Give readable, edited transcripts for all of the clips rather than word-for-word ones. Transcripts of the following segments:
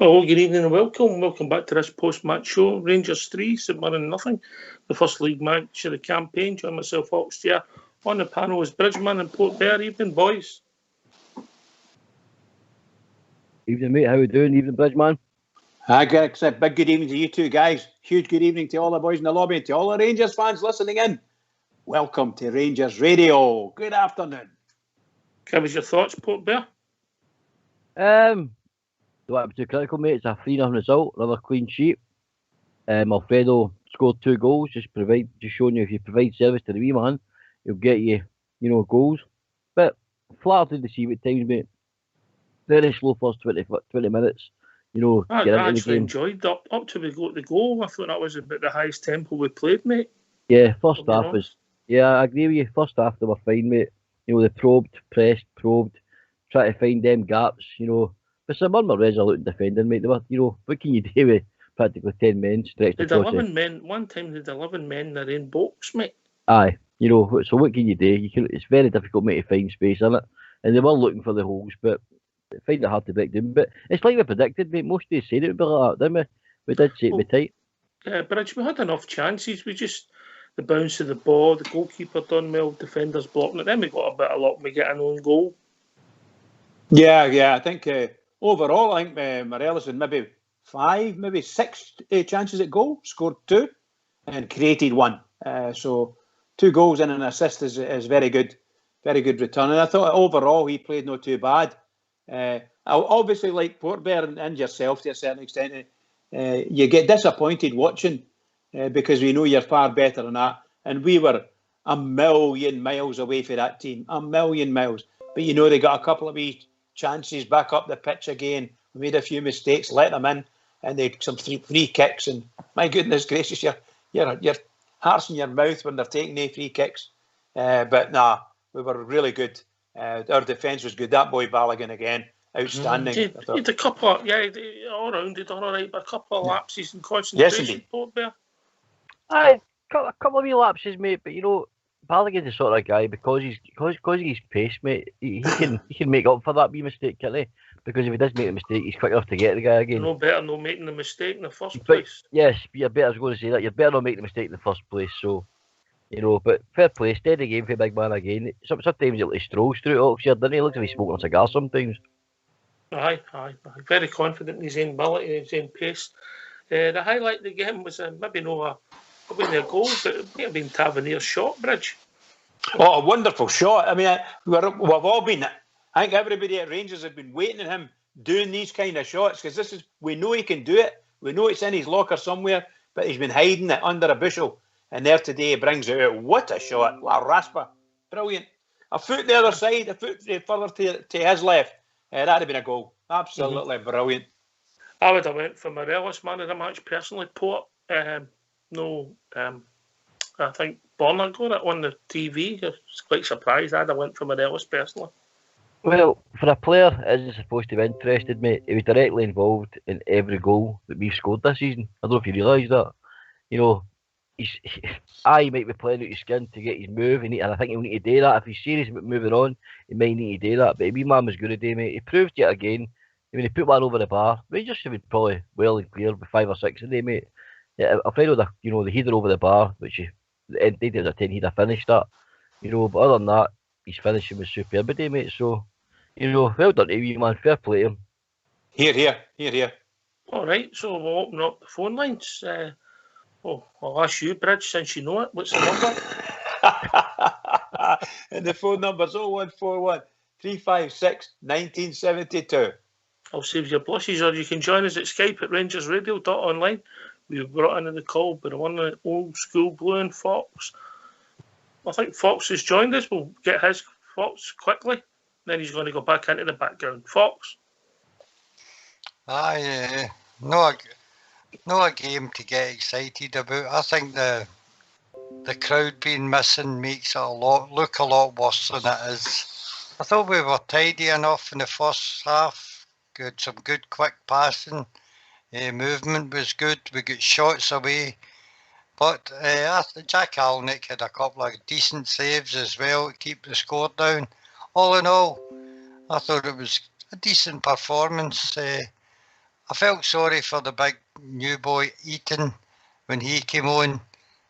Well, good evening and welcome. Welcome back to this post-match show. Rangers 3, St Mirren nothing. The first league match of the campaign. Join myself, Fox here. On the panel is Bridgman and Port Bear. Evening, boys. Evening, mate. How we doing? Evening, Bridgman. Hi, Greg. Big good evening to you two guys. Huge good evening to all the boys in the lobby and to all the Rangers fans listening in. Welcome to Rangers Radio. Good afternoon. Give us your thoughts, Port Bear. Don't want to be too critical, mate. It's a 3-0 result, another clean sheet. Alfredo scored 2 goals, just showing you if you provide service to the wee man, he'll get you, goals. But flattered to see at times, mate. Very slow first 20 minutes. I actually enjoyed up to the goal. I thought that was about the highest tempo we played, mate. Yeah, first half was. Yeah, I agree with you. First half they were fine, mate. They probed, try to find them gaps. But some were resolute in defending, mate. They were, what can you do with practically 10 men stretched across? 11 men. One time they had 11 men in their own box, mate. Aye, so what can you do? It's very difficult, mate, to find space in it. And they were looking for the holes, but they find it hard to break them. But it's like we predicted, mate. Most days said it would be like that, didn't we? We did say it would be tight. Yeah, but we had enough chances. The bounce of the ball, the goalkeeper done well, defenders blocking it. Then we got a bit of luck. We get an own goal. Yeah. I think overall, I think Morelos had maybe 5, maybe 6 chances at goal, scored 2 and created 1. So 2 goals and an assist is very good. Very good return. And I thought overall he played not too bad. Obviously, like Port Bear and yourself to a certain extent, you get disappointed watching because we know you're far better than that. And we were a million miles away from that team. A million miles. But they got a couple of wee chances back up the pitch again. We made a few mistakes, let them in, and they some free kicks. And my goodness gracious, your heart's in your mouth when they're taking the free kicks. But nah, we were really good. Our defence was good. That boy Balogun again, outstanding. He had a couple of, all round he done all right, but a couple of lapses in concentration. Yes, indeed. Port Bear. Aye, a couple of wee lapses, mate. But Balogun's the sort of guy because of his pace, mate. He can make up for that wee mistake, can't he? Because if he does make a mistake, he's quick enough to get the guy again. No better not making the mistake in the first place. Yes, you're better. I was going to say that you're better not making the mistake in the first place. So. But fair play, steady game for big man again. Sometimes he strolls through it all year, doesn't he? Looks like he's smoking a cigar sometimes. Aye. Very confident in his own ability, his own pace. The highlight of the game was maybe not a goal, but it may have been Tavernier's shot, Bridge. Oh, a wonderful shot. I mean, we've all been. I think everybody at Rangers have been waiting on him doing these kind of shots because we know he can do it. We know it's in his locker somewhere, but he's been hiding it under a bushel. And there today he brings it out. What a shot. What a rasper. Brilliant. A foot the other side, a foot further to his left. That'd have been a goal. Absolutely brilliant. I would have went for Morelos, man of the match, personally. Port, I think Bonner got it on the TV. I was quite surprised. I'd have went for Morelos, personally. Well, for a player that isn't supposed to be interested, mate, he was directly involved in every goal that we've scored this season. I don't know if you realise that. He might be playing out his skin to get his move, and I think he'll need to do that. If he's serious about moving on, he might need to do that. But man was good today, mate. He proved yet again. I mean, he put one over the bar. Rangers should be probably well and clear with 5 or 6 today, mate. Yeah, afraid of the header over the bar, which they did a 10 header finished that. But other than that, his finishing was superb today, mate. So, well done to you, man. Fair play to him. Here. All right, so we'll open up the phone lines. I'll ask you, Bridge, since you know it. What's the number? And the phone number's 0141 356 1972. I'll save your blushes, or you can join us at Skype at rangersradio.online. We've brought in the call, but the one old school blue and Fox. I think Fox has joined us. We'll get his thoughts quickly. Then he's going to go back into the background. Fox? Aye, not a game to get excited about. I think the crowd being missing makes it look a lot worse than it is. I thought we were tidy enough in the first half. Got some good quick passing. Movement was good. We got shots away. But Jack Alnick had a couple of decent saves as well to keep the score down. All in all, I thought it was a decent performance. I felt sorry for the big new boy Eaton when he came on.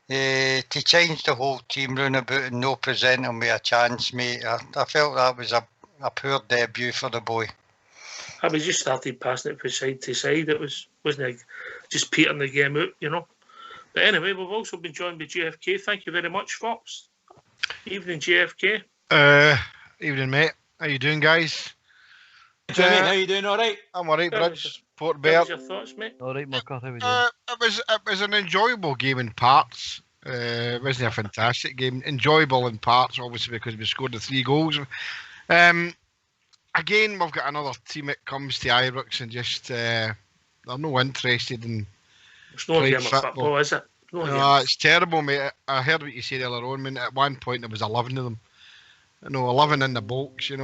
To change the whole team round about and no present him with a chance, mate. I felt that was a poor debut for the boy. We just started passing it from side to side. It wasn't like just petering the game out, you know. But anyway, we've also been joined by JFK. Thank you very much, Fox. Evening, JFK. Evening, mate. How you doing, guys? Jimmy, how you doing? All right? I'm all right, Bridge. Port What Bear. was your thoughts, mate? All right, Marker, how we doing? It was an enjoyable game in parts. It wasn't a fantastic game. Enjoyable in parts, obviously, because we scored the 3 goals. Again, we've got another team that comes to Ibrox and just they're no interested in It's not a game of football, is it? No, it's terrible, mate. I heard what you said earlier on, man. At one point, there was 11 of them. 11 in the box, we're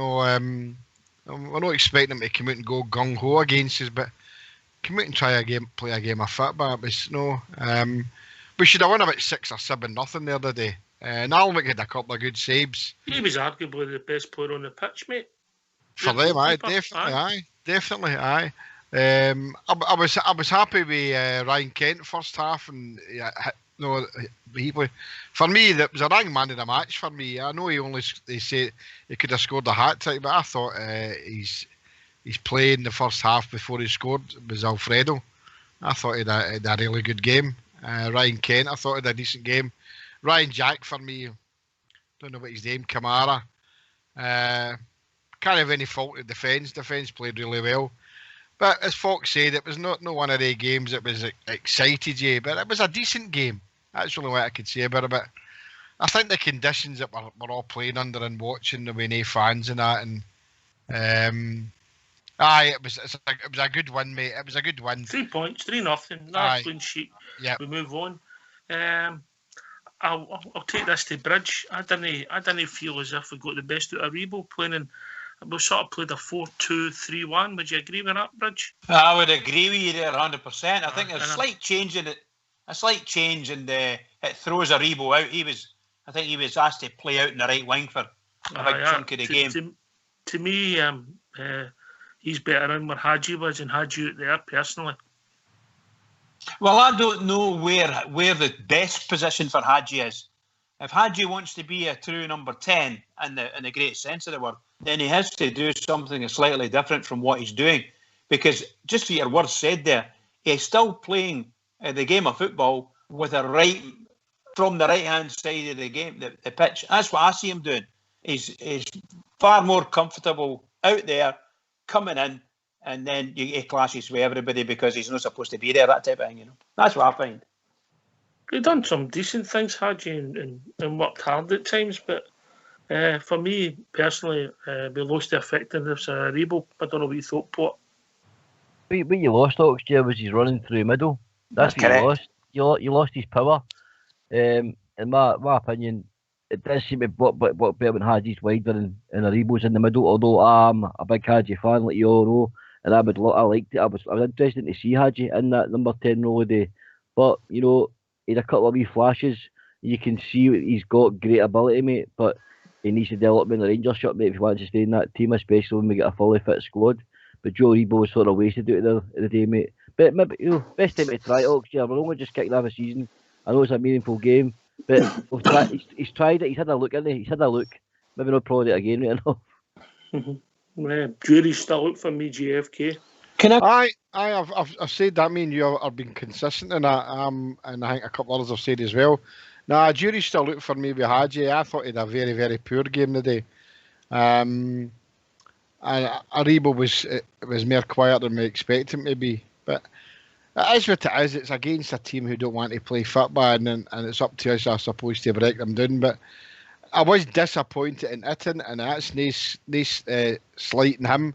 not expecting them to come out and go gung-ho against us, but come out and play a game of football. It was, we should have won about 6 or 7-0 the other day. And Alnwick had a couple of good saves. He was arguably the best player on the pitch, mate. For them, definitely, aye. I was happy with Ryan Kent first half, and for me that was a wrong man of the match for me. I know they say he could have scored a hat trick, but I thought he's played in the first half before he scored was Alfredo. I thought he had a really good game. Ryan Kent, I thought he had a decent game. Ryan Jack for me, don't know what his name, Kamara. Can't have any fault with defence. Defence played really well. But as Fox said, it was not one of the games that was excited you, but it was a decent game. That's really what I could say about it. But I think the conditions that we're all playing under and watching, there were no fans and that, and it was a good win, mate. It was a good win. 3 points, 3-0. Nice clean sheet. Yeah. We move on. I'll take this to Bridge. I didn't feel as if we got the best out of Rebo playing, and we sort of played a 4-2-3-1. Would you agree with that, Bridge? I would agree with you there 100%. I think there's a slight change in it. It throws a Rebo out. I think he was asked to play out in the right wing for a big chunk of the game. To me, he's better in where Hadji was, and Hadji out there personally. Well, I don't know where the best position for Hadji is. If Hadji wants to be a true number 10 in the great sense of the word, then he has to do something slightly different from what he's doing. Because just for your words said there, he's still playing the game of football from the right-hand side of the game, the pitch. That's what I see him doing. He's far more comfortable out there, coming in, and then he clashes with everybody because he's not supposed to be there, that type of thing, That's what I find. He done some decent things, Hadji, and worked hard at times, but for me, personally, we lost the effectiveness of Rebo. I don't know what you thought, Port. What you lost, Oxford, was he's running through the middle. That's what correct. you lost. You lost his power. In my opinion, it does seem to work better when Hadji's wider and Rebo's in the middle, although I'm a big Hadji fan, like you all know, and I liked it. I was interested to see Hadji in that number 10 role today. But, he had a couple of wee flashes. You can see he's got great ability, mate, but he needs to develop in the Rangers shirt, mate, if he wants to stay in that team, especially when we get a fully fit squad. But Joe Rebo was sort of wasted out there the day, mate. But maybe, best time to try it, Oxford. We're only just kicking off a season. I know it's a meaningful game, but he's tried it. He's had a look, hasn't he? He's had a look. Maybe not probably it again, right enough. Jury's still out for me, JFK. I've said that. I mean, you have been consistent in that, and I think a couple others have said as well. Nah, jury's still out for me with Hadji. I thought he had a very, very poor game today. And Aribo was more quiet than we expected him to be. But it is what it is. It's against a team who don't want to play football, and it's up to us, I suppose, to break them down. But I was disappointed in Itten, and that's nice slighting him.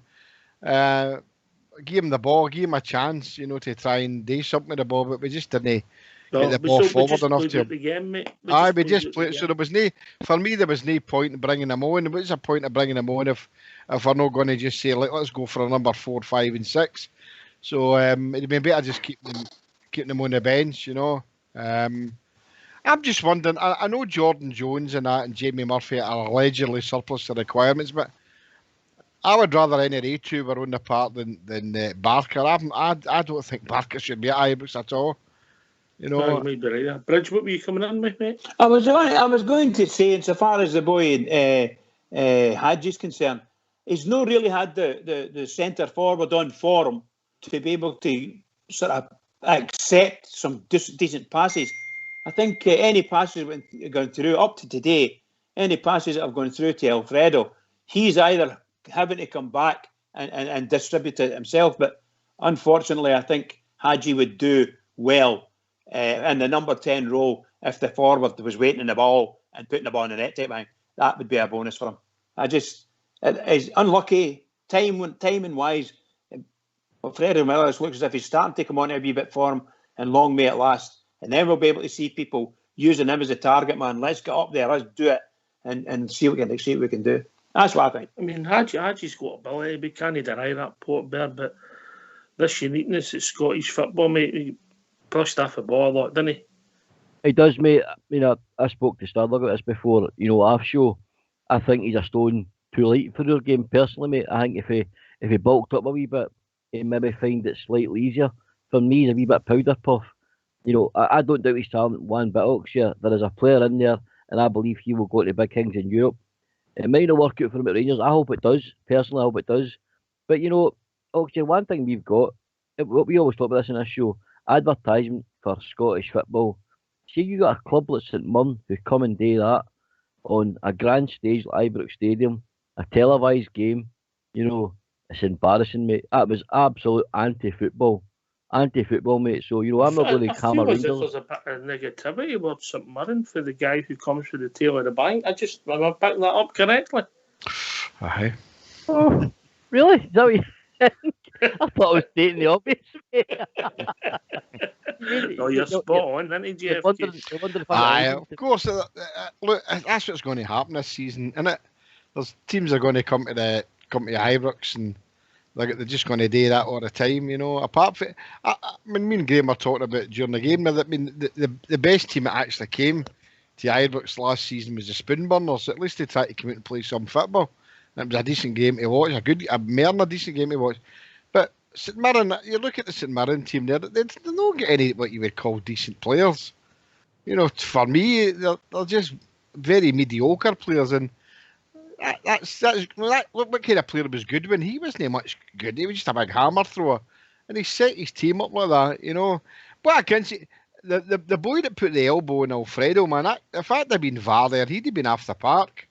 Give him the ball, give him a chance, to try and do something with the ball, but we just didn't get the ball forward enough to him. We just played. So there was there was no point in bringing him on. What's the point of bringing him on if we're not going to just say, let's go for a number 4, 5, and 6? So it'd be better just keeping them on the bench, I'm just wondering. I know Jordan Jones and Jamie Murphy are allegedly surplus to requirements, but I would rather any of they two were on the park than Barker. I don't think Barker should be at Ibrox at all. You No, you know, might be right there. Bridge, what were you coming in with, mate? I was going to say, insofar as the boy Hadji's concerned, he's not really had the centre forward on form to be able to sort of accept some decent passes. I think any passes gone through up to today, any passes that have gone through to Alfredo, he's either having to come back and distribute it himself. But unfortunately, I think Hadji would do well in the number 10 role if the forward was waiting on the ball and putting the ball in the net type thing. That would be a bonus for him. It's unlucky timing wise. But Freddie Millis looks as if he's starting to come on a wee bit for him, and long may it last. And then we'll be able to see people using him as a target man. Let's get up there, let's do it, and see what we can do. That's what I think. I mean, Hadji's got ability. We can't deny that, Port Bear, but this uniqueness at Scottish football, mate, he pushed off the ball a lot, didn't he? He does, mate. You know, I spoke to Sterling about this before. You know, off show, I think he's a stone too light for your game. Personally, mate, I think if he bulked up a wee bit, he'd maybe find it slightly easier. For me, he's a wee bit powder puff. You know, I don't doubt his talent one bit, Oxshire. There is a player in there, and I believe he will go to big things in Europe. It might not work out for him at Rangers. I hope it does. Personally, I hope it does. But, you know, Oxshire, one thing we've got, what we always talk about this in this show, advertisement for Scottish football. See, you got a club like St Mirren who come and do that on a grand stage like Ibrox Stadium, a televised game. You know, it's embarrassing, mate. That was absolute anti-football, mate. So, you know, I'm not going to calm I feel as if Rangers. there's a bit of negativity about St Mirren for the guy who comes through the tail of the bank. Am I picking that up correctly? aye. Oh, really? Is that what you think? I thought I was stating the obvious, mate. No, you're spot on, isn't he, Jeff? Aye, of course. Look, that's what's going to happen this season, isn't it? There's teams are going to come to Ibrox, and they're just going to do that all the time, you know. Apart from, I mean, me and Graham were talking about during the game. I mean, the best team that actually came to Ibrox last season was the Spoonburners. At least they tried to come out and play some football. And it was a decent game to watch, a decent game to watch. But St Mirren, you look at the St Mirren team there, they don't get any what you would call decent players. You know, for me, they're just very mediocre players. And what kind of player was Goodwin? He wasn't much good. He was just a big hammer thrower. And he set his team up like that, you know. But I can see, the boy that put the elbow in Alfredo, man, if that had been VAR there, he'd have been off the park.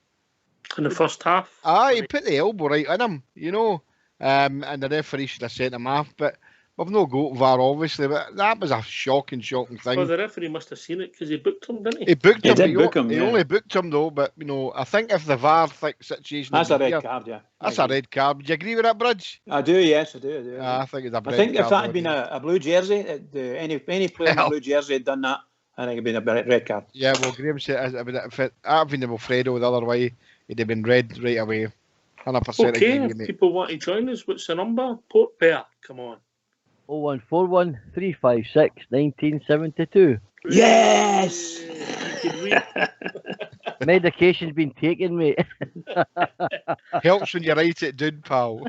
In the first half? He put the elbow right in him, you know. And the referee should have sent him off. But we've no go to VAR, obviously. But that was a shocking thing. Well, the referee must have seen it because he booked him, didn't he? He booked him. Did book him, he only booked him, though. But, you know, I think if the VAR situation... That's a red card, yeah. That's a red card. Do you agree with that, Bridge? I do, yes, I do. I think it's a red card. I think if that had been a blue jersey, any player in a blue jersey had done that, I think it'd been a red card. Yeah, well, Graham said if it had been Alfredo the other way, it'd have been red right away. 100%. Okay, if people want to join us, what's the number? Port Bear, come on. 0141 356 1972. Yes! You can read. Medication's been taken, mate. Helps when you write it down, pal.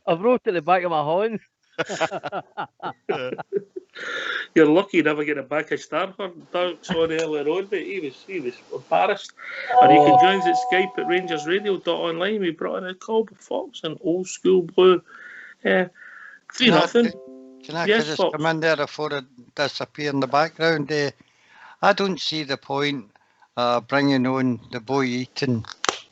I've wrote it at the back of my horn. You're lucky you never get a back of Starford Dogs on earlier on, but he was embarrassed. And you can join us at Skype at rangersradio.online. We brought in a call with Fox and Old School Blue. 3-0. Can I Yes, just Fox. come in there before it disappear in the background? I don't see the point bringing on the boy Eaton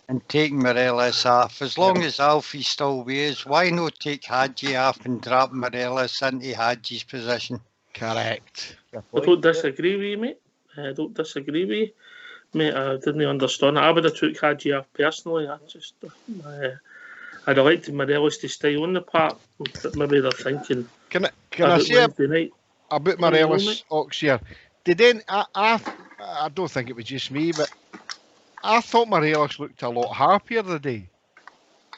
and taking Morelos off. As long as Alfie's still with us, why not take Hadji off and drop Morelos into Hadji's position? Correct. I don't disagree with you, mate. I don't disagree with you. Mate, I didn't understand it. I would have took Hadji off personally. I'd have liked Morelos to stay on the park, but maybe they're thinking. Can I say about Morelos, Oxshire? I don't think it was just me, but I thought Morelos looked a lot happier today.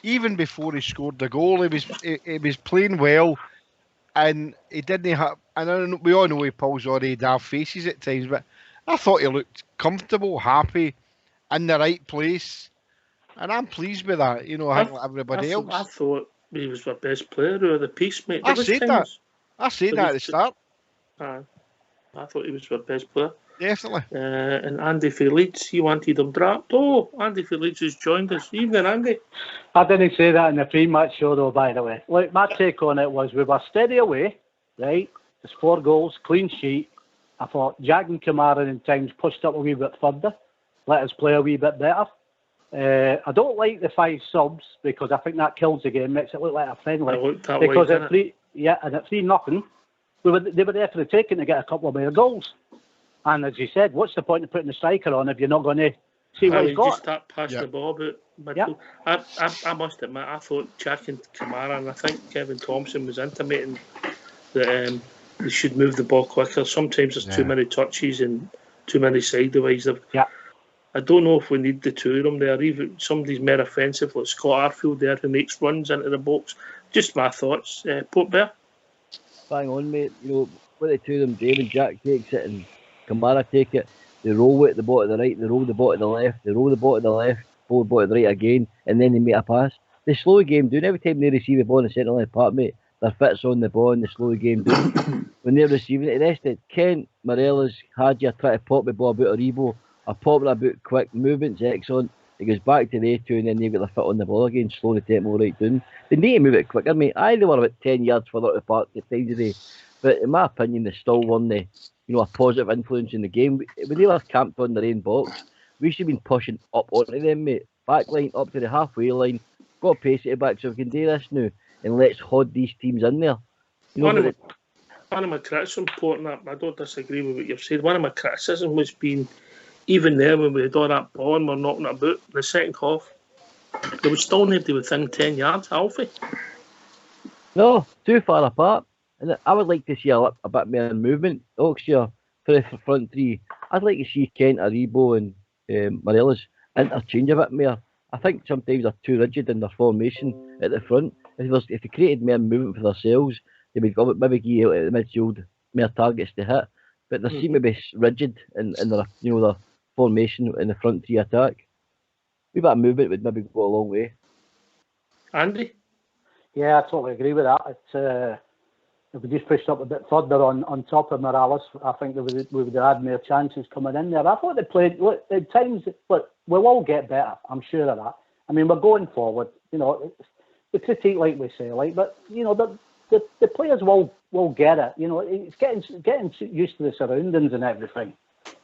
Even before he scored the goal, he was playing well, and he didn't have. And we all know he pulls on he'd have faces at times, but I thought he looked comfortable, happy, in the right place. And I'm pleased with that. You know, I think like everybody else. I thought he was our best player of the piece, mate. I said that. I said that at the start. I thought he was our best player. Definitely. And Andy for Leeds, he wanted him dropped. Oh, Andy for Leeds has joined us. Evening, Andy. I didn't say that in the pre-match show, though, by the way. Look, my take on it was we were steady away, right? There's 4 goals, clean sheet. I thought Jack and Kamara in times pushed up a wee bit further, let us play a wee bit better. I don't like the 5 subs because I think that kills the game, makes it look like a friendly. It looked that because way, at 3-0, they were there for the taking to get a couple of more goals. And as you said, what's the point of putting the striker on if you're not going to see what he's got? Just start passing the ball about. I must admit, I thought Jack and Kamara, and I think Kevin Thompson was intimating that they should move the ball quicker. Sometimes there's too many touches and too many sideways. I don't know if we need the 2 of them there. Even somebody's more offensive, like Scott Arfield there, who makes runs into the box. Just my thoughts. Port Bear? Bang on, mate. You know, what the 2 of them, Dave and Jack takes it and Kamara take it. They roll it at the bottom of the right, they roll the ball to the left, they roll the ball to the left, roll the ball to the right again, and then they make a pass. They slow the game down. Every time they receive the ball in the centre line part, mate, their fit's on the ball and they slow the game down. When they're receiving it, the rest of it, Kent, Morelos, Hadji are trying to pop the ball about Aribo, are popping about quick movements, excellent. It goes back to the A2 and then they've got their foot on the ball again, slow the tempo right down. They need to move it quicker, mate. They were about 10 yards further apart at times today. But in my opinion, they still won a positive influence in the game. When they were camped on their own box, we should have been pushing up onto them, mate. Back line up to the halfway line. Got pace at the back, so we can do this now. And let's hod these teams in there. One of my criticisms, I don't disagree with what you've said. One of my criticisms was being, even there when we had all that ball and we're knocking it about, the second half, there was still nobody within 10 yards, Alfie. No, too far apart. And I would like to see a bit more movement, Oxshire, for the front 3. I'd like to see Kent, Aribo and Morelos interchange a bit more. I think sometimes they're too rigid in their formation at the front. If they created more movement for themselves, they would maybe give out at the midfield more targets to hit. But they seem to be rigid in their their formation in the front 3 attack. A bit of movement would maybe go a long way. Andy? Yeah, I totally agree with that. If we just pushed up a bit further on top of Morales, I think we would have had more chances coming in there. I thought they played, look, at times, look, we'll all get better, I'm sure of that. I mean, we're going forward, the critique, like we say, but, the players will get it. It's getting used to the surroundings and everything.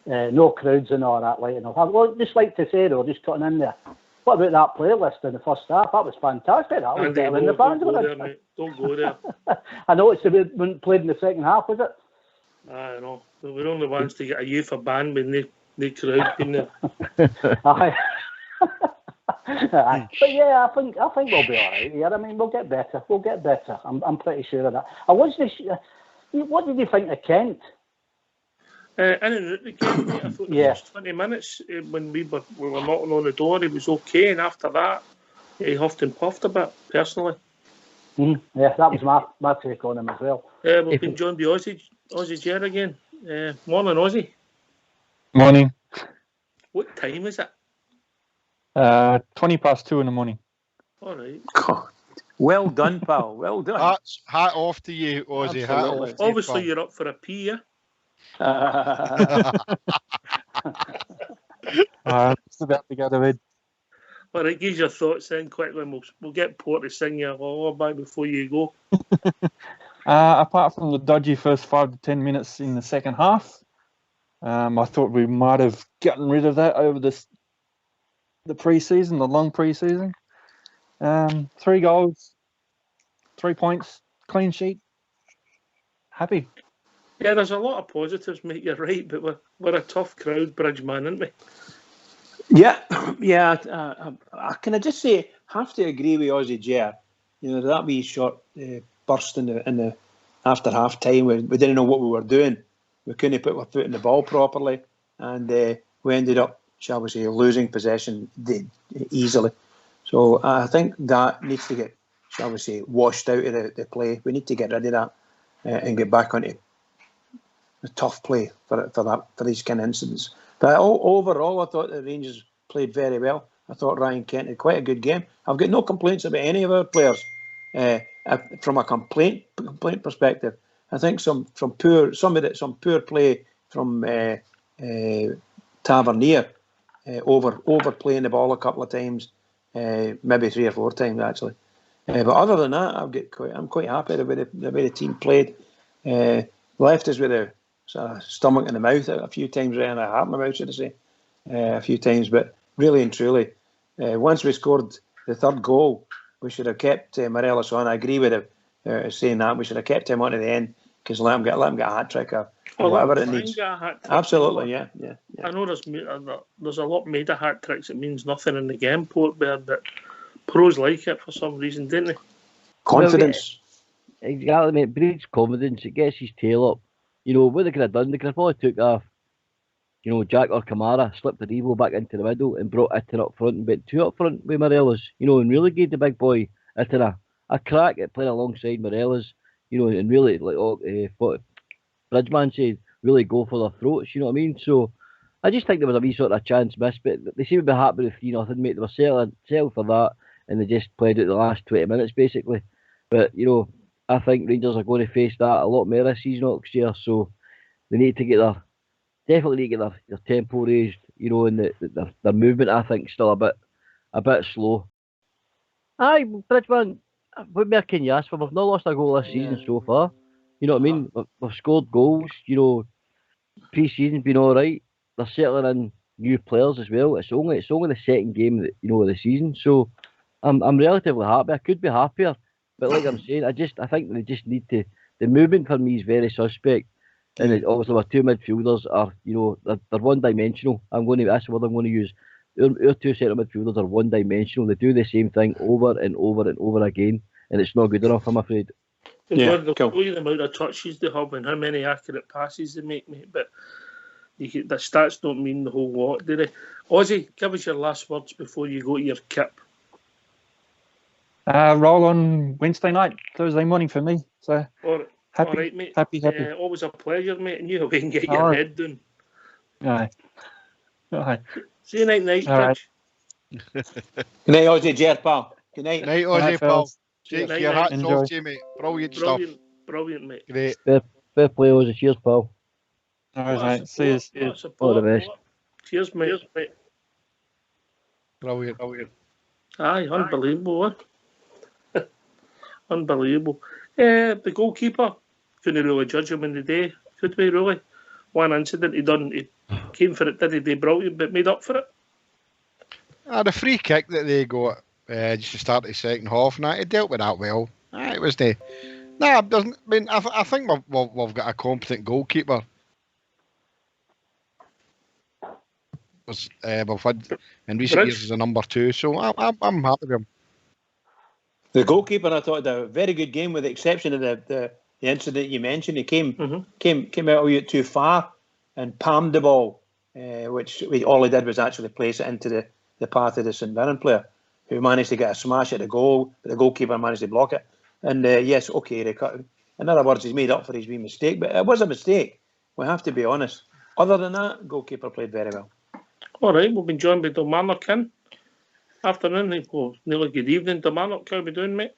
No crowds and all that, I would just like to say, though, just cutting in there, what about that playlist in the first half? That was fantastic. That was better than the fans. Don't go there. I know it's been played in the second half, was it? I know. We're only ones to get a youth band with no crowd in there. Aye. But yeah, I think we'll be all right here. I mean, we'll get better. I'm pretty sure of that. I wasn't sure. What did you think of Kent? In and out the game, mate. I thought the first 20 minutes when we were knocking on the door, he was okay, and after that, he huffed and puffed a bit, personally. Yeah, that was my take on him as well. We've been joined by Aussie Jer again. Morning, Aussie. Morning. What time is it? 2:20 in the morning. All right. God. Well done, pal. Well done. Hat off to you, Aussie. Hat off to Obviously, you, you're up for a pee, yeah? Just about to go to bed. All right, give your thoughts in quickly. We'll get Port to sing you a lullaby before you go. Apart from the dodgy first 5 to 10 minutes in the second half, I thought we might have gotten rid of that over the pre-season, the long pre-season. 3 goals, 3 points, clean sheet. Happy. Yeah, there's a lot of positives, mate. You're right, but we're a tough crowd, Bridgeman, aren't we? Yeah. Can I just say, have to agree with Aussie Jer. That wee short burst in the after half time, we didn't know what we were doing. We couldn't put our foot in the ball properly, and we ended up, shall we say, losing possession easily. So I think that needs to get, shall we say, washed out of the play. We need to get rid of that and get back onto the tough play for these kind of incidents. But overall, I thought the Rangers played very well. I thought Ryan Kent had quite a good game. I've got no complaints about any of our players from a complaint perspective. I think some poor play from Tavernier, overplaying the ball a couple of times, maybe 3 or 4 times actually. But other than that, I'm quite happy the way the team played. Left us with a sort of stomach in the mouth a few times, and a heart in the mouth, should I say, a few times. But really and truly, once we scored the third goal, we should have kept Morelos on. I agree with him saying that we should have kept him on to the end, because let him get a hat trick or whatever it needs. Absolutely, yeah. I know there's a lot made of hat tricks. It means nothing in the game, Portbear, but pros like it for some reason, didn't they? Confidence. Well, exactly, mate. Breeds confidence. It gets his tail up. You know, what they could have done, they could have probably took off, you know, Jack or Kamara, slipped the Devo back into the middle and brought Itten up front and went 2 up front with Morelos, you know, and really gave the big boy Itten a crack at playing alongside Morelos, you know, and really, like what Bridgman said, really go for their throats, you know what I mean? So I just think there was a wee sort of chance missed, but they seem to be happy with 3-0, mate. They were settled for that, and they just played it the last 20 minutes, basically. But, you know, I think Rangers are going to face that a lot more this season next year, so they need to definitely need to get their tempo raised, you know, and their movement, I think, still a bit slow. Aye, Bridgman, what more can you ask for? We've not lost a goal this season so far. You know what I mean? We've scored goals, you know, pre-season's been alright. They're settling in new players as well. It's only the second game that, you know, of the season, so I'm relatively happy. I could be happier, but like I'm saying, I think they just need to. The movement for me is very suspect, and obviously our 2 midfielders are, you know, they're one-dimensional. That's the word I'm going to use. Our 2 centre midfielders are one-dimensional. They do the same thing over and over and over again, and it's not good enough, I'm afraid. They'll tell you the amount of touches they have and how many accurate passes they make, mate, but the stats don't mean the whole lot, do they? Ozzy, give us your last words before you go to your kip. Roll on Wednesday night, Thursday morning for me. So all right, mate. Happy. Always a pleasure, mate, and you away and get your head done. Aye. See you night, Rich. Good night, Ozzy, Jer, pal. Good night. Night, Ozzy, pal. Take Night, your hats Enjoy. off to you, mate. Brilliant stuff. Brilliant, mate. Great. Fair play, Ozzy. Cheers, pal. All right, see you. All the best. Cheers, mate. Brilliant. Aye, unbelievable. Unbelievable. The goalkeeper, couldn't really judge him in the day, could we really? One incident he came for it, did he? Brilliant, but made up for it. The free kick that they got just to start the second half, he dealt with that well. It was the. Doesn't. I mean, I think we've got a competent goalkeeper. We've had in recent years as a number 2, so I'm happy with him. The goalkeeper, I thought, had a very good game, with the exception of the incident you mentioned. He came out a wee bit too far and palmed the ball, which all he did was actually place it into the path of the St Mirren player, who managed to get a smash at the goal, but the goalkeeper managed to block it. And yes, okay, they cut him. In other words, he's made up for his wee mistake, but it was a mistake. We have to be honest. Other than that, goalkeeper played very well. All right, we've been joined by Domanoc Kin. Afternoon, nearly good evening, Domanoc. How are we doing, mate?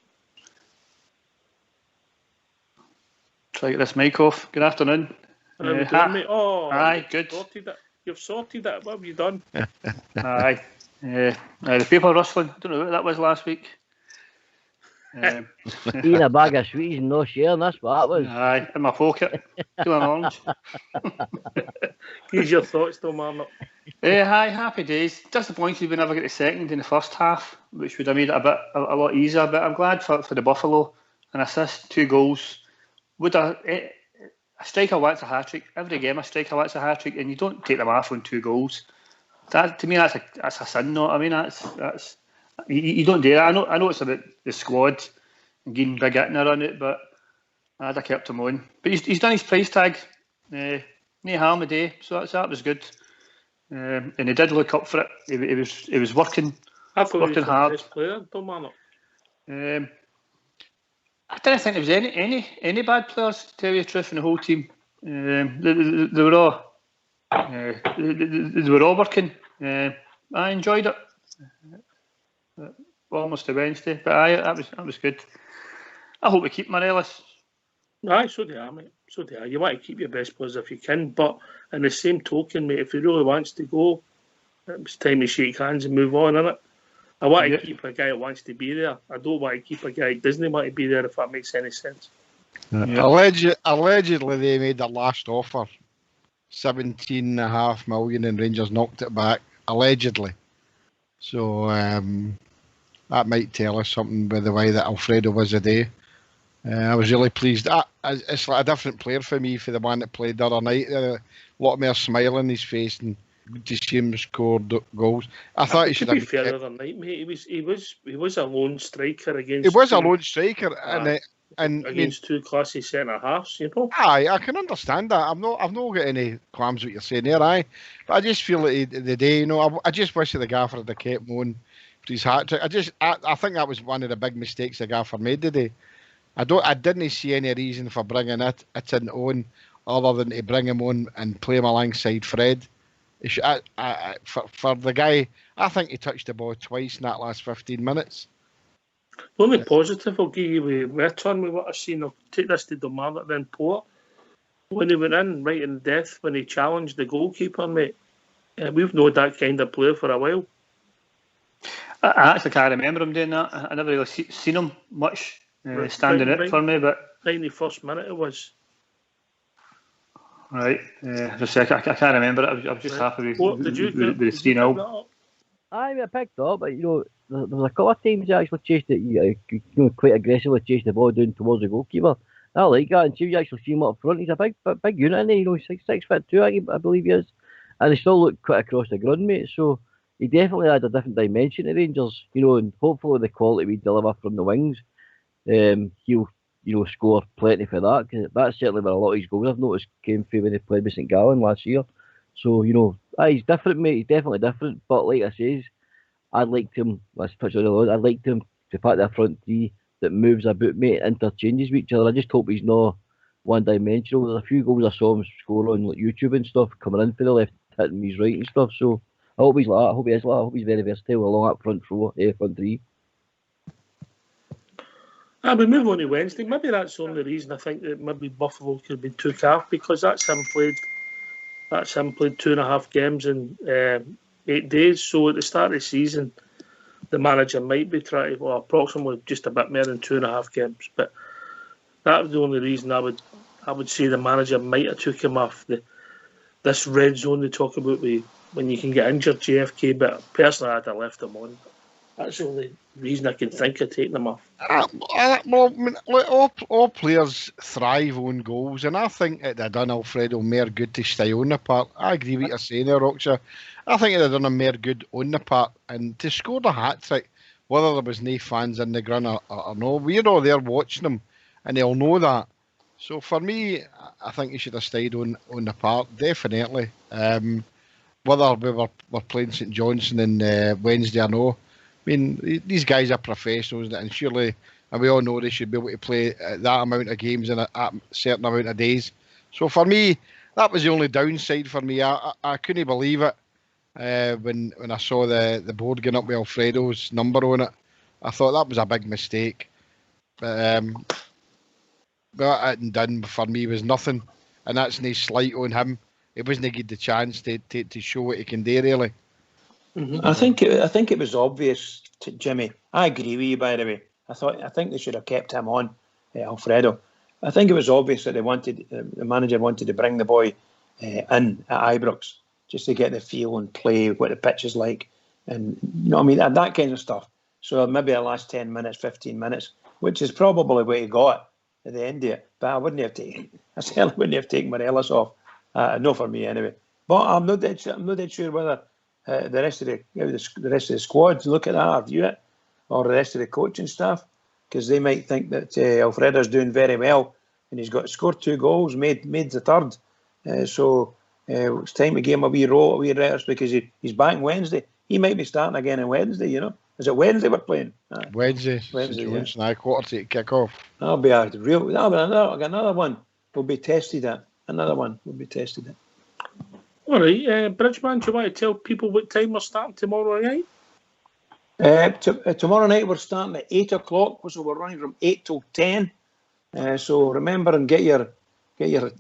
Try to get this mic off. Good afternoon. How are we doing, mate? Oh, aye, good. You've sorted it. What have you done? Aye. The paper rustling. I don't know what that was last week. Eating a bag of sweets and no sharing, that's what that was. Aye, in my pocket. Feeling orange. Here's your thoughts, Domanoc. Aye, happy days. Disappointed we never get the second in the first half, which would have made it a lot easier, but I'm glad for the Buffalo. An assist, 2 goals. Would a striker wants a hat-trick. Every game a striker wants a hat-trick, and you don't take them off on 2 goals. That, to me, that's a sin, no? I mean, that's you don't do that. I know it's about the squad and getting big Itner on it, but I'd have kept him on. But he's done his price tag. No harm a day, so that was good. And he did look up for it. He was working. I thought working he was hard. The best player, Domanoc. I didn't think there was any bad players, to tell you the truth, in the whole team. They were all working. I enjoyed it. almost to Wednesday. But that was good. I hope we keep Morelos. Aye, so do I, mate. So do I. You want to keep your best players if you can, but in the same token, mate, if he really wants to go, it's time to shake hands and move on, innit? I want to keep a guy that wants to be there. I don't want to keep a guy that doesn't want to be there, if that makes any sense. Allegedly, they made their last offer, 17.5 million, and Rangers knocked it back. Allegedly. So that might tell us something by the way that Alfredo was today. I was really pleased. It's like a different player for me, for the man that played the other night. A lot more smile on his face, and good to see him score goals. I thought he should be have. Fair the other night, mate. He was a lone striker against. He was a lone striker, and against two classy centre halves, you know. Aye, I can understand that. I've not got any qualms with what you're saying there, aye. But I just feel like the day, you know, I just wish that the gaffer had kept Moan for his hat trick. I think that was one of the big mistakes the gaffer made today. I didn't see any reason for bringing it in on, other than to bring him on and play him alongside Fred. For the guy, I think he touched the ball twice in that last 15 minutes. The only positive I'll give you with return with what I've seen, I'll take this to Domark then Port. When he went in right in death, when he challenged the goalkeeper, mate, we've known that kind of player for a while. I actually can't remember him doing that. I never really seen him much standing out for me, but 91st minute it was. Right, I can't remember it. I was just happy with the 3-0. I picked up, but you know, there was a couple of times he actually chased it, you know, quite aggressively chased the ball down towards the goalkeeper. I like that, and see you actually see him up front. He's a big unit, isn't he? You know, 6'2", I believe he is, and he still looked quite across the ground, mate. So he definitely had a different dimension to Rangers, you know, and hopefully the quality we deliver from the wings, he'll, you know, score plenty for that, because that's certainly where a lot of his goals I've noticed came from when he played with St Gallen last year. So, you know, he's different, mate. He's definitely different. But like I says, I'd liked him, let's touch on it, I'd liked him to pack their front three that moves about, mate, interchanges with each other. I just hope he's not one-dimensional. There's a few goals I saw him score on like YouTube and stuff, coming in for the left, hitting his right and stuff. So I hope he's like that. I hope he is like that. I hope he's very versatile along that front three. We move on to Wednesday. Maybe that's the only reason I think that maybe Buffalo could have been took off, because that's him played 2.5 games in 8 days. So at the start of the season, the manager might be trying to, approximately just a bit more than 2.5 games. But that was the only reason I would say the manager might have took him off this red zone they talk about when you can get injured, JFK. But personally, I'd have left him on. That's the only reason I can think of taking them off. All players thrive on goals, and I think it'd have done Alfredo more good to stay on the park. I agree with what you're saying there, Rocksha. I think it'd have done him more good on the park, and to score the hat-trick, whether there was no fans in the ground or no, we're all there watching him, and they'll know that. So for me, I think he should have stayed on the park, definitely. Whether we were playing St Johnstone on Wednesday or no, I mean, these guys are professionals, and surely, and we all know they should be able to play that amount of games in a certain amount of days. So for me, that was the only downside for me. I couldn't believe it when I saw the board going up with Alfredo's number on it. I thought that was a big mistake. But what it done for me was nothing, and that's no slight on him. He wasn't given the chance to show what he can do, really. Mm-hmm. I think it was obvious to Jimmy. I agree with you, by the way. I think they should have kept him on, Alfredo. I think it was obvious that the manager wanted to bring the boy in at Ibrox just to get the feel and play what the pitch is like, and you know what I mean, that kind of stuff. So maybe the last 10 minutes, 15 minutes, which is probably what he got at the end of it. But I certainly wouldn't have taken Morelos off. No, for me anyway. But I'm not dead sure whether the rest of the squad look at that or view it, or the rest of the coaching staff, because they might think that Alfredo's doing very well, and he's got scored 2 goals, made the third. So it's time to give him a wee rest, because he's back Wednesday. He might be starting again on Wednesday. You know, is it Wednesday we're playing? Wednesday, yeah. Quarter to kick off. That'll be another one. Will be tested at. Another one will be tested at. All right, Bridgeman, do you want to tell people what time we're starting tomorrow night? Tomorrow night we're starting at 8 o'clock, so we're running from 8 till 10. So remember and get your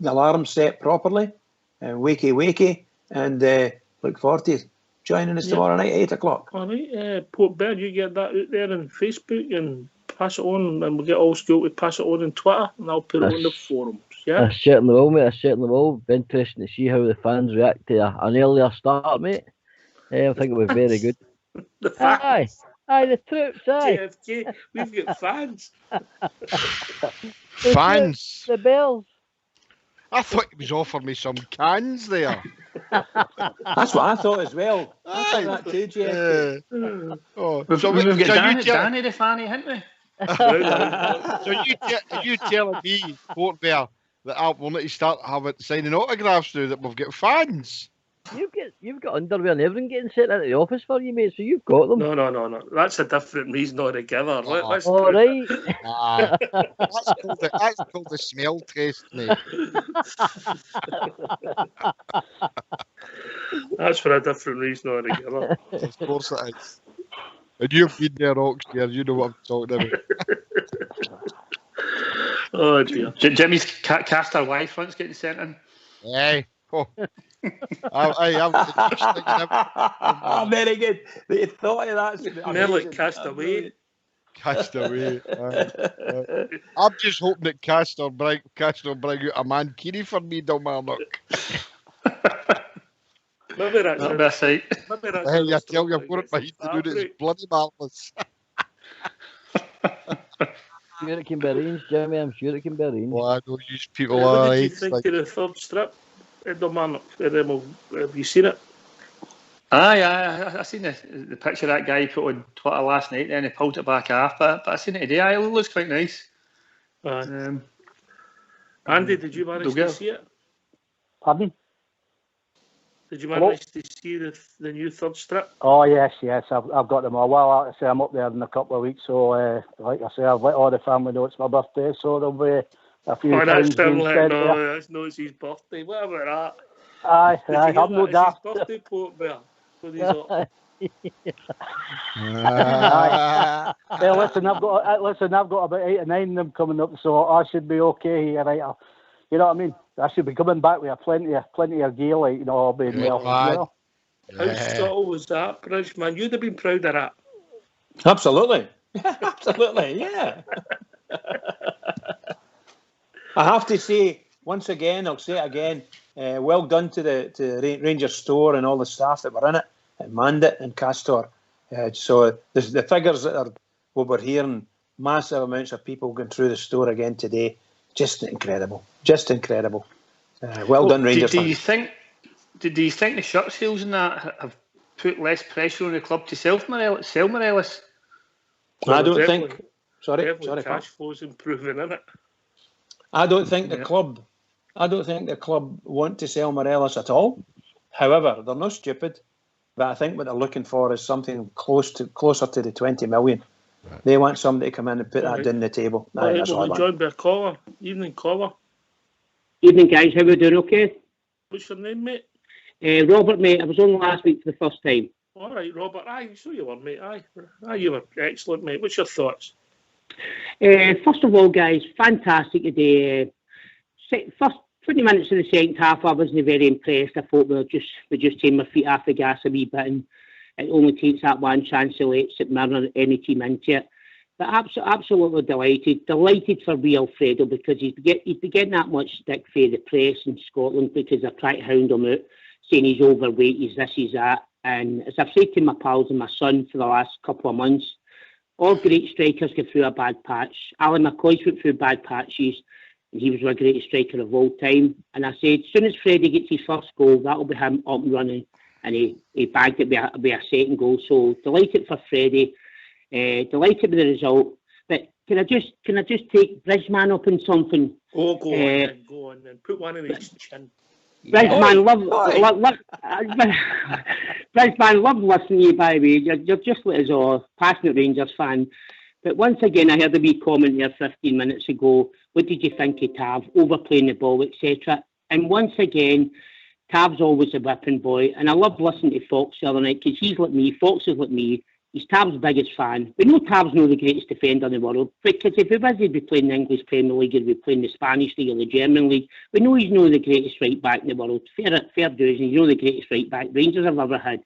alarm set properly, wakey, and look forward to joining us tomorrow night at 8 o'clock. All right, Port Bear, you get that out there on Facebook and pass it on, and we'll get all school to pass it on Twitter, and I'll put it on the forums. Yeah, I certainly will, mate. I certainly will. Be interesting to see how the fans react to an earlier start, mate. I think it was very good. The fans. Aye, the troops, aye. JFK, we've got fans. Fans. The bells. I thought he was offering me some cans there. That's what I thought as well. I thought that too, JFK. So We've got you Danny the Fanny, haven't we? So you telling me, Port Bear, that I want to start signing autographs now that we've got fans? You've got underwear and everything getting sent into the office for you, mate. So you've got them. No. That's a different reason altogether. Let's all right. That's called the smell test, mate. That's for a different reason altogether. Of course it is. And you've been there, Oxford. You know what I'm talking about. Oh dear. Jimmy's caster Y front's getting sent in. Hey. Oh. I'm very good. They thought of that. Merrick Castaway. Castaway. I'm just hoping that Castor bring out a mankini for me, Kilmarnock. Maybe that's right. Hey, I tell you, I've got it my head to do it. It's bloody marvellous. Sure it can be arranged, Jimmy. I'm sure it can be arranged. Well, I know these people What are. did you think of the third strip? Have you seen it? Aye, I seen the picture that guy put on Twitter last night, and he pulled it back off. But I seen it today. Aye, it looks quite nice. Andy, did you manage to see it? Pardon? Did you manage to see the new third strip? Oh yes, I've got them all. Well, like I say, I'm up there in a couple of weeks, so like I say, I've let all the family know it's my birthday, so there'll be a few times being said there. That's no, it's his birthday. What about that? Aye, I'm no daft. It's his birthday, Port Bear. What he's up. Hey, listen, I've got about 8 or 9 of them coming up, so I should be okay. Right, you know what I mean? I should be coming back with plenty of gear, like, you know, I'll be well. How subtle was that, Bridge, man? You'd have been proud of that. Absolutely. Absolutely, yeah. I have to say, once again, I'll say it again, well done to the Rangers store and all the staff that were in it, and manned it, and Castor. So the figures that are what we're hearing, massive amounts of people going through the store again today. Just incredible. Well done, Rangers. Do you think the shirt sales and that have put less pressure on the club to sell Morelos? I don't think. Sorry. Cash flow's improving, isn't it? I don't think the club want to sell Morelos at all. However, they're not stupid, but I think what they're looking for is something closer to the 20 million. Right. They want somebody to come in and put that down on the table. We're joined by a caller. Evening, caller. Evening, guys. How are we doing? Okay. What's your name, mate? Robert, mate. I was on last week for the first time. All right, Robert. Aye, so you were, mate. Aye, you were excellent, mate. What's your thoughts? First of all, guys, fantastic today. First 20 minutes of the second half, I wasn't very impressed. I thought we just taking my feet off the gas a wee bit, and it only takes that one chance to let St Mirren or any team into it. But absolutely delighted for wee Alfredo, because he's been getting that much stick for the press in Scotland because they're trying to hound him out, saying he's overweight, he's this, he's that. And as I've said to my pals and my son for the last couple of months, all great strikers go through a bad patch. Alan McCoy's went through bad patches, and he was the greatest striker of all time. And I said, as soon as Freddie gets his first goal, that'll be him up and running. And he bagged it with a second goal. So delighted for Freddie, delighted with the result. But can I just take Bridgeman up in something? Oh, go on then. Put one in his chin. Bridgeman, Bridgeman, love listening to you, by the way. You're just like us all, passionate Rangers fan. But once again, I heard a wee comment there 15 minutes ago. What did you think of Tav? Overplaying the ball, etc. And once again, Tav's always a whipping boy. And I love listening to Fox the other night, because he's like me. Fox is like me. He's Tav's biggest fan. We know Tav's not the greatest defender in the world, because if he was, he'd be playing the English Premier League, he'd be playing the Spanish League or the German League. We know he's not the greatest right back in the world. Fair dues, he's not the greatest right back Rangers have ever had.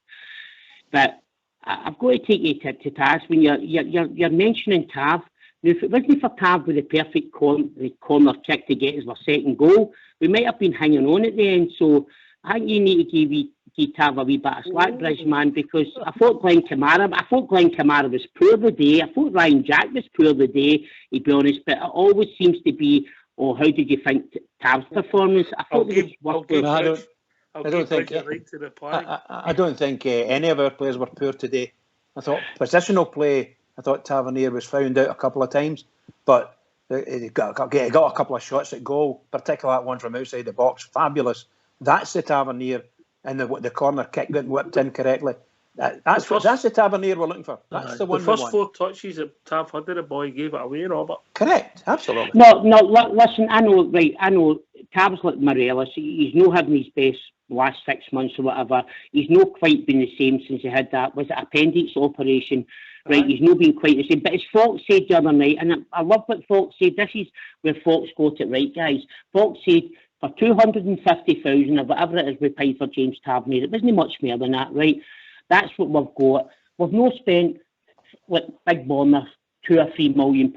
But I've got to take you to task when you're mentioning Tav. Now, if it wasn't for Tav with the perfect corner kick to get us our second goal, we might have been hanging on at the end. So I think you need to give Tav a wee bit of slack, Bridgeman, because I thought Glenn Kamara was poor the day. I thought Ryan Jack was poor the day, to be honest, but it always seems to be, how did you think Tav's performance? I thought I don't think any of our players were poor today. I thought positional play, I thought Tavernier was found out a couple of times, but he got a couple of shots at goal, particularly that one from outside the box, fabulous. That's the Tavernier, and the corner kick getting whipped in correctly. That's the Tavernier we're looking for. That's the one. The first 4 touches that Tav had to the boy gave it away, Robert. Correct, absolutely. No, listen, I know Tav's like Morelos. He's not having his best last 6 months or whatever. He's not quite been the same since he had that, was it appendix operation? Right, he's not been quite the same. But as Fox said the other night, and I love what Fox said, this is where Fox got it right, guys. Fox said for 250,000 or whatever it is we paid for James Tavernier, it wasn't much more than that, right? That's what we've got. We've not spent like big bomber £2 or £3 million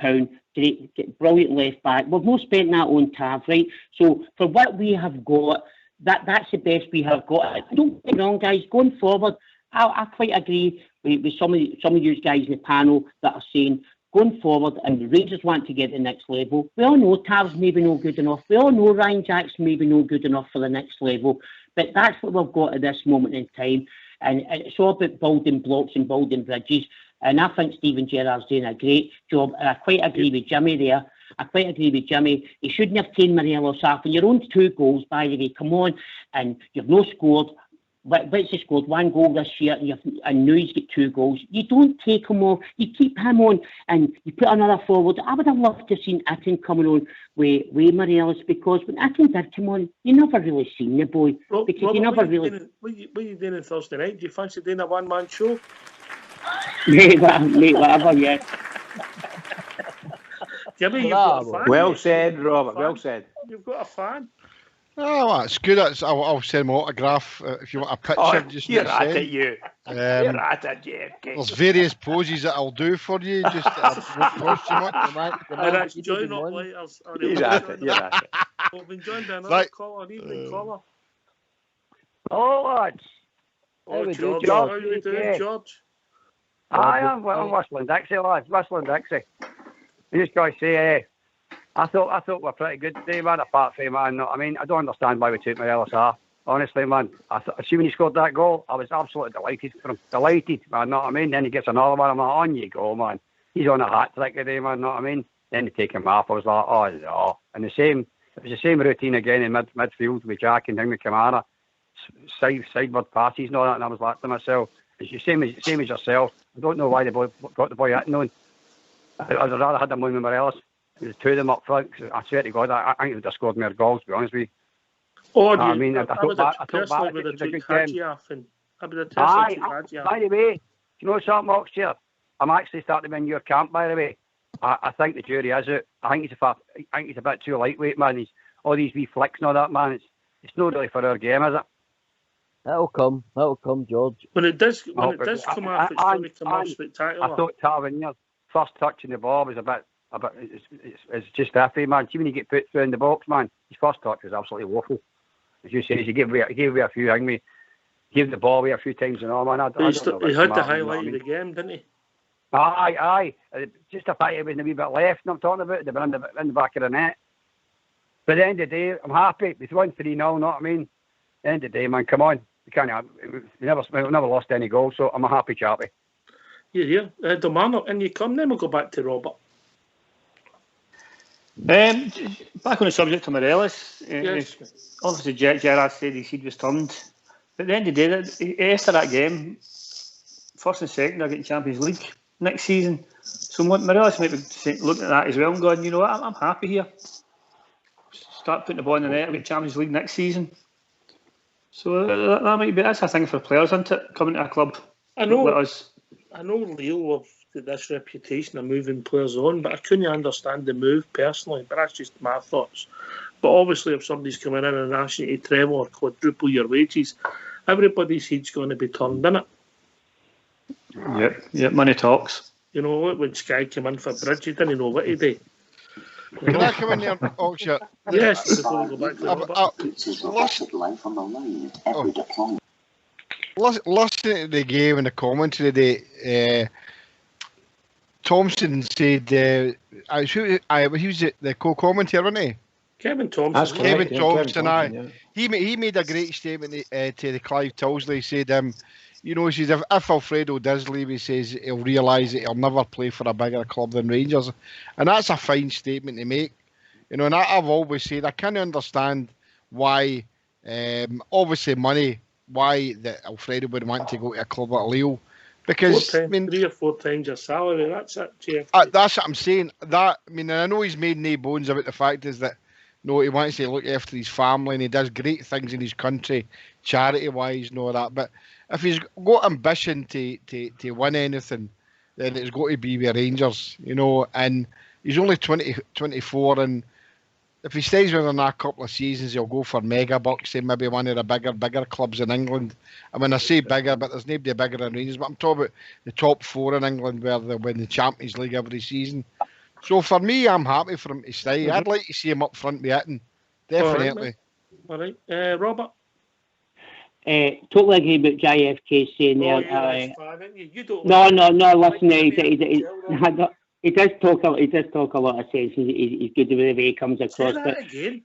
to get brilliant left back. We've not spent that on Tav, right? So for what we have got, that's the best we have got. Don't get me wrong, guys. Going forward, I quite agree with some of you guys in the panel that are saying going forward, and the Rangers want to get to the next level. We all know Tav's maybe no good enough. We all know Ryan Jack's maybe no good enough for the next level. But that's what we've got at this moment in time. And it's all about building blocks and building bridges. And I think Stephen Gerrard's doing a great job. And I quite agree with Jimmy there. He shouldn't have taken Morelos off. And you're on 2 goals, by the way. Come on. And you've no scored. What's he scored 1 goal this year, and now he's got 2 goals. You don't take him off. You keep him on, and you put another forward. I would have loved to have seen Akin coming on with Morelos, because when Akin did come on, you never really seen the boy. Because Robert, you never what are you doing on Thursday night? Do you fancy doing a one-man show? mate, whatever, yeah. Jimmy, you've got a fan. Well said, Robert. Well said. You've got a fan. Oh, that's good. I'll send my autograph if you want a picture. Just you're at it, you. You're at it, you. There's various poses that I'll do for you. Just won't cost you much. And that's join up later. You're at it. We've been joined by another caller, an evening caller. Oh, lads. George. How are you doing, George? I'm whistling Dixie, lads. Whistling Dixie. I just got to say, I thought we're pretty good today, man, apart from, man. I mean, I don't understand why we took Morelos off. Honestly, man. I see when he scored that goal, I was absolutely delighted for him. Delighted, man, know what I mean? Then he gets another one, I'm like, on you go, man. He's on a hat-trick today, man, know what I mean? Then they take him off, I was like, oh, no. And it was the same routine again in midfield with Jack and him with Kamara. Sideward passes and all that, and I was like to myself, it's the same as yourself. I don't know why they got the boy hitting on. I'd rather had them on with Morelos. There's 2 of them up front. I swear to God, I think they'd have scored more goals, to be honest with you. Oh, I mean, I thought back. By the way, do you know something, Oxford? I'm actually starting to be in your camp, by the way. I think the jury is out. I think he's a bit too lightweight, man. All these wee flicks and all that, man. It's not really for our game, is it? That'll come, George. When it does come off, it's going to come off spectacular. I thought Tavernier's first touch in the ball was a bit. It's just iffy, man. See when you get put through in the box, man. His first touch was absolutely woeful. As you say, he gave away a few. He gave the ball away a few times and all, man. He had the highlight of the game, didn't he? Aye. Just the fact he was a wee bit left. And I'm talking about they were in the back of the net. But at the end of the day, I'm happy. It's 1-3 now. Know what I mean? At the end of the day, man, come on. We never lost any goals, so I'm a happy chappy. Yeah. Domano, and you come, then we'll go back to Robert. Back on the subject of Morelos, yes. Obviously Gerrard said his head was turned. But at the end of the day, after that game, first and second, they're getting Champions League next season. So Morelos might be looking at that as well and going, you know what, I'm happy here. Start putting the ball in the net and get Champions League next season. So that might be, that's a thing for players, isn't it? Coming to a club. I know. I know Leo have got this reputation of moving players on, but I couldn't understand the move personally. But that's just my thoughts. But obviously, if somebody's coming in and asking you to treble or quadruple your wages, everybody's head's going to be turned, isn't it? Yep, money talks. You know, like when Sky came in for Bridge, he didn't know what he did. Can I come in there, Oxford? Yes, before we go back to listening to the game and the commentary today, Thompson said, he was the co-commentator, wasn't he? Kevin Thompson. That's correct, Kevin yeah, Thompson, Kevin Thompson, yeah. He made a great statement to the Clive Tilsley. He said, he says if Alfredo does leave, he says he'll realise that he'll never play for a bigger club than Rangers. And that's a fine statement to make. And I've always said I can't understand why, obviously money, why that Alfredo would want to go to a club like Leo. Because, 3 or 4 times your salary, that's it, Jeff. That's what I'm saying. And I know he's made no bones about the fact is that, he wants to look after his family and he does great things in his country, charity-wise and all that. But if he's got ambition to win anything, then it's got to be with Rangers, and he's only 24, and if he stays with them a couple of seasons, he'll go for mega bucks in maybe one of the bigger clubs in England. I mean, I say bigger, but there's nobody bigger than Rangers. But I'm talking about the top 4 in England where they win the Champions League every season. So for me, I'm happy for him to stay. I'd like to see him up front with hitting. Definitely. All right. Robert? Totally agree with JFK saying there. You don't no, listen, he does talk a lot of sense. He's good the way he comes across. Say that again.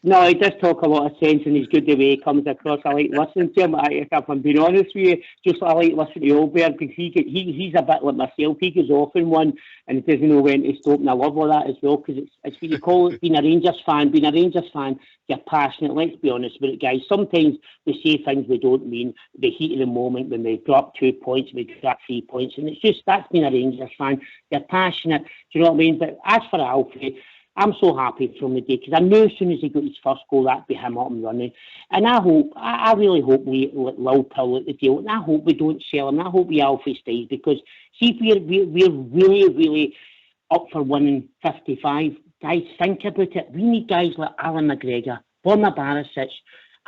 No, he does talk a lot of sense and he's good the way he comes across. I like listening to him. If I'm being honest with you, just I like listening to Oldberg because he's a bit like myself. He goes off in one and he doesn't know when to stop. And I love all that as well because it's what you call it being a Rangers fan. Being a Rangers fan, you're passionate. Let's be honest with it, guys. Sometimes we say things we don't mean. The heat of the moment when we drop 2 points, we drop 3 points. And it's just, that's being a Rangers fan. You're passionate. Do you know what I mean? But as for Alfie, I'm so happy from the day because I knew as soon as he got his first goal, that'd be him up and running. And I really hope we let Lil pull at the deal. And I hope we don't sell him. I hope we Alfie stays because see if we're really, really up for winning 55. Guys, think about it. We need guys like Alan McGregor, Borna Barisic,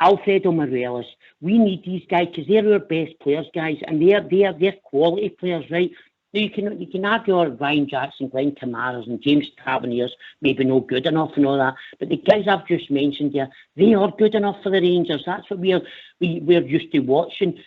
Alfredo Morelos. We need these guys because they're our best players, guys, and they're quality players, right? Now, you can argue all Ryan Jackson, Glenn Kamara's and James Tavernier's maybe no good enough and all that, but the guys I've just mentioned here, they are good enough for the Rangers. That's what we're used to watching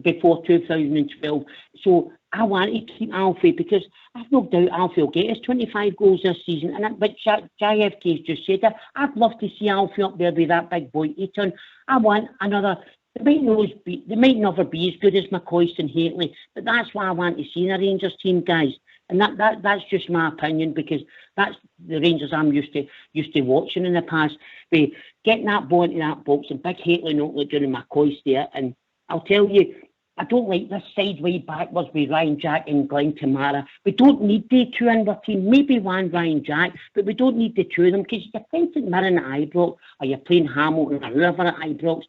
before 2012. So I want to keep Alfie because I've no doubt Alfie will get his 25 goals this season. But JFK's just said that. I'd love to see Alfie up there with that big boy Eton. I want another. They might never be as good as McCoist and Hateley, but that's what I want to see in a Rangers team, guys. And that's just my opinion because that's the Rangers I'm used to watching in the past. Be getting that ball into that box and big Hateley not like doing McCoist there. And I'll tell you, I don't like this sideway backwards with Ryan Jack and Glenn Kamara. We don't need the two in our team. Maybe one Ryan Jack, but we don't need the two of them because you're playing St Mirren at Ibrox or you're playing Hamilton or whoever at Ibrox.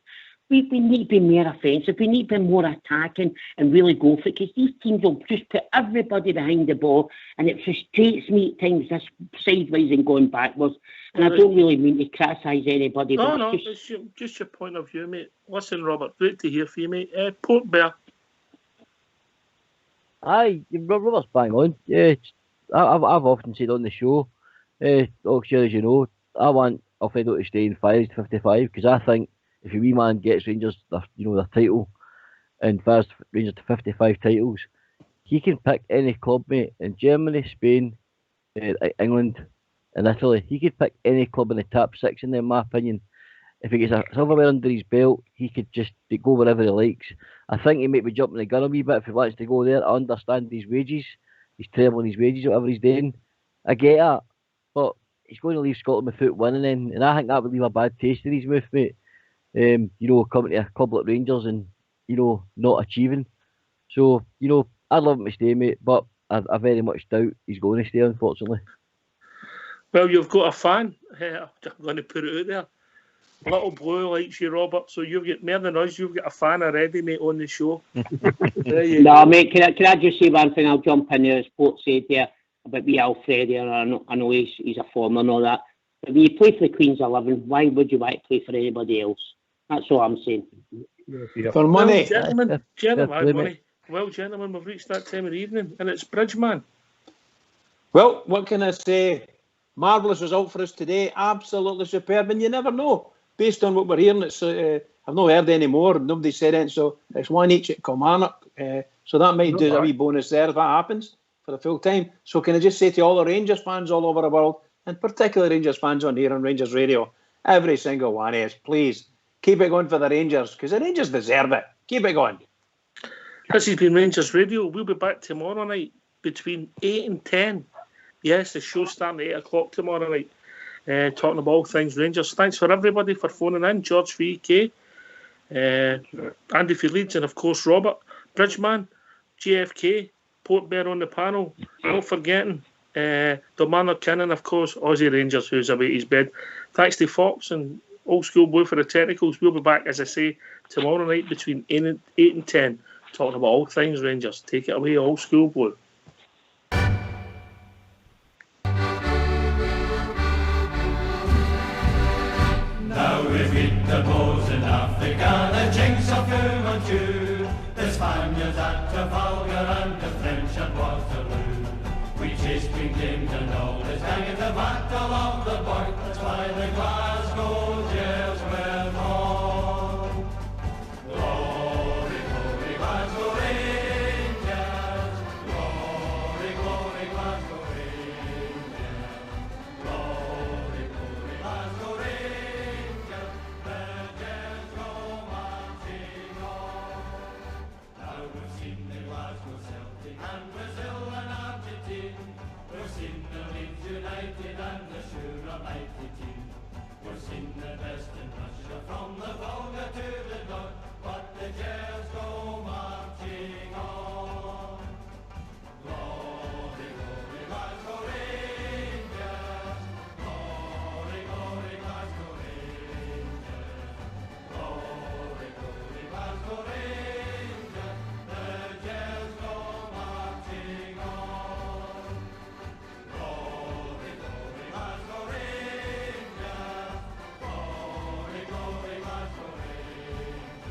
We need to be more offensive. We need to be more attacking and really go for it because these teams will just put everybody behind the ball and it frustrates me at times, this sideways and going backwards. And I don't really mean to criticise anybody. No, it's just your point of view, mate. Listen, Robert, great to hear from you, mate. Port Bear. Aye, Robert's bang on. Yeah, I've often said on the show, Oxshire, as you know, I want Alfredo to stay in 5 to 55 because I think if a wee man gets Rangers their title and fires Rangers to 55 titles, he can pick any club, mate, in Germany, Spain, England and Italy. He could pick any club in the top 6 in there, in my opinion. If he gets a silverware under his belt, he could just go wherever he likes. I think he might be jumping the gun a wee bit if he wants to go there. I understand his wages. He's trebling his wages, whatever he's doing. I get that. But he's going to leave Scotland without winning then. And I think that would leave a bad taste in his mouth, mate. Coming to a club like Rangers and, not achieving. So, I'd love him to stay, mate, but I very much doubt he's going to stay, unfortunately. Well, you've got a fan. I'm going to put it out there. Little Blue likes you, Robert. So you've got more than us. You've got a fan already, mate, on the show. There you No, go. mate, can I just say one thing? I'll jump in there. Sports said there about me Alfredo. I know he's a former and all that. But when you play for the Queen's 11, why would you want to play for anybody else? That's all I'm saying. For money. Well, Definitely, money. Well, gentlemen, we've reached that time of the evening, and it's Bridgeman. Well, what can I say? Marvellous result for us today. Absolutely superb. And you never know. Based on what we're hearing, it's I've not heard any more. Nobody said it. So it's one each at Kilmarnock. So that might do a wee bonus there if that happens for the full time. So can I just say to all the Rangers fans all over the world, and particularly Rangers fans on here on Rangers Radio, every single one of us, please keep it going for the Rangers, because the Rangers deserve it. Keep it going. This has been Rangers Radio. We'll be back tomorrow night between 8 and 10. Yes, the show's starting at 8 o'clock tomorrow night. Talking about all things Rangers. Thanks for everybody for phoning in. George for EK, Andy for Leeds, and of course Robert, Bridgeman, JFK, Port Bear on the panel. Not forgetting Domano Kinnan, of course, Aussie Rangers, who's away his bed. Thanks to Fox and Old School Blue for the technicals. We'll be back, as I say, tomorrow night between 8 and 10, talking about all things Rangers. Take it away, Old School Blue. Now we've hit the bows in Africa, the jinks of Fumanchu, the Spaniards at Trafalgar and the French at Waterloo. We chased King James and all his gang in the battle of the Boyne, that's why the Glasgow jails were torn. Glory, glory, Glasgow Rangers, glory, glory, Glasgow Rangers, glory, glory, Glasgow Rangers, the jails go marching on. Now we've seen the Glasgow Celtic and Brazil and Argentina. We've seen the Leeds United and the Sure Mighty team. We've seen the best in Russia from the Volga to the Don, but the jails go marching on. Glory, glory, Glasgow Rangers. Glory, glory, Glasgow Rangers. Glory, glory, Glasgow Rangers. The jails go marching on. Glory, glory, Glasgow Rangers. Glory, glory, Glasgow Rangers.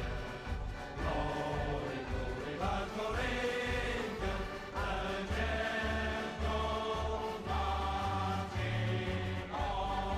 Glory, glory, Glasgow Rangers. The jails go marching on.